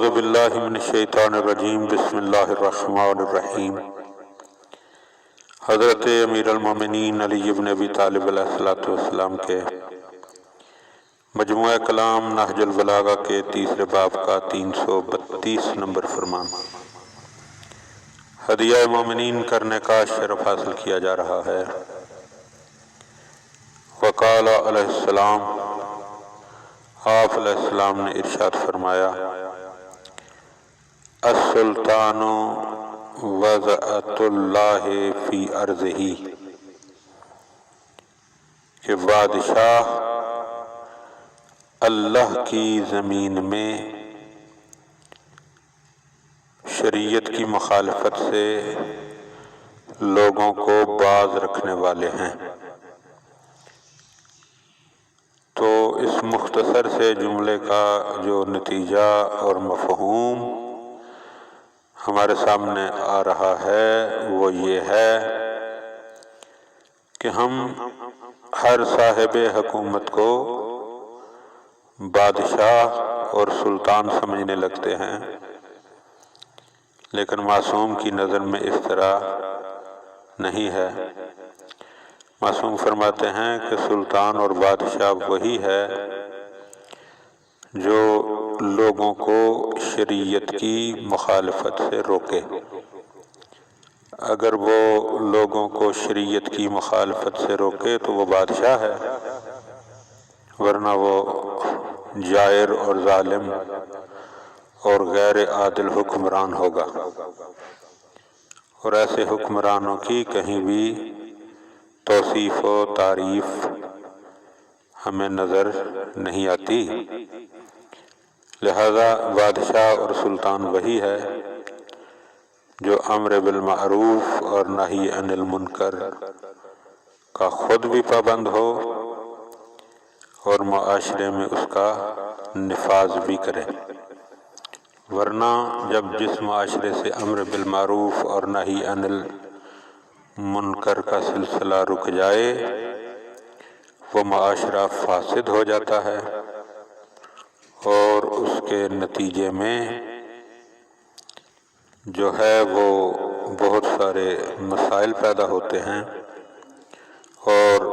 اعوذ باللہ من الشیطان الرجیم بسم اللہ الرحمن الرحیم۔ حضرت امیر المومنین علی بن ابی طالب علیہ السلام کے مجموعہ کلام نہج البلاغہ کے تیسرے باب کا 332 نمبر فرمان۔ ہدیہ مومنین کرنے کا شرف حاصل کیا جا رہا ہے۔ وقال علیہ السلام، آپ علیہ السلام نے ارشاد فرمایا، السلطان وضعۃ اللہ فی ارضہ، کہ بادشاہ اللہ کی زمین میں شریعت کی مخالفت سے لوگوں کو باز رکھنے والے ہیں۔ تو اس مختصر سے جملے کا جو نتیجہ اور مفہوم ہمارے سامنے آ رہا ہے وہ یہ ہے کہ ہم ہر صاحب حکومت کو بادشاہ اور سلطان سمجھنے لگتے ہیں، لیکن معصوم کی نظر میں اس طرح نہیں ہے۔ معصوم فرماتے ہیں کہ سلطان اور بادشاہ وہی ہے جو لوگوں کو شریعت کی مخالفت سے روکے۔ اگر وہ لوگوں کو شریعت کی مخالفت سے روکے تو وہ بادشاہ ہے، ورنہ وہ جائر اور ظالم اور غیر عادل حکمران ہوگا، اور ایسے حکمرانوں کی کہیں بھی توصیف و تعریف ہمیں نظر نہیں آتی۔ لہذا بادشاہ اور سلطان وہی ہے جو امر بالمعروف اور نہی عن المنکر کا خود بھی پابند ہو اور معاشرے میں اس کا نفاذ بھی کرے، ورنہ جب جس معاشرے سے امر بالمعروف اور نہی عن المنکر کا سلسلہ رک جائے وہ معاشرہ فاسد ہو جاتا ہے، اور اس کے نتیجے میں جو ہے وہ بہت سارے مسائل پیدا ہوتے ہیں، اور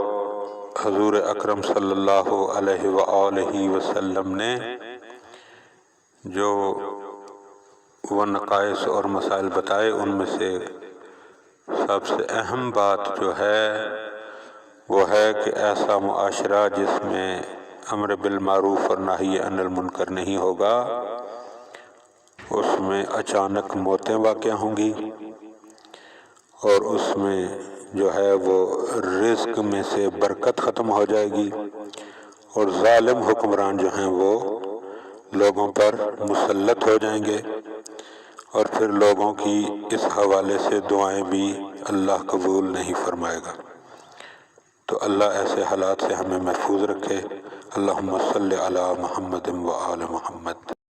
حضور اکرم صلی اللہ علیہ وآلہ وسلم نے جو وہ نقائص اور مسائل بتائے ان میں سے سب سے اہم بات جو ہے وہ ہے کہ ایسا معاشرہ جس میں امر بالمعروف اور نہی عن المنکر نہیں ہوگا، اس میں اچانک موتیں واقع ہوں گی، اور اس میں جو ہے وہ رزق میں سے برکت ختم ہو جائے گی، اور ظالم حکمران جو ہیں وہ لوگوں پر مسلط ہو جائیں گے، اور پھر لوگوں کی اس حوالے سے دعائیں بھی اللہ قبول نہیں فرمائے گا۔ تو اللہ ایسے حالات سے ہمیں محفوظ رکھے۔ اللہم صلی علی محمد و آل محمد۔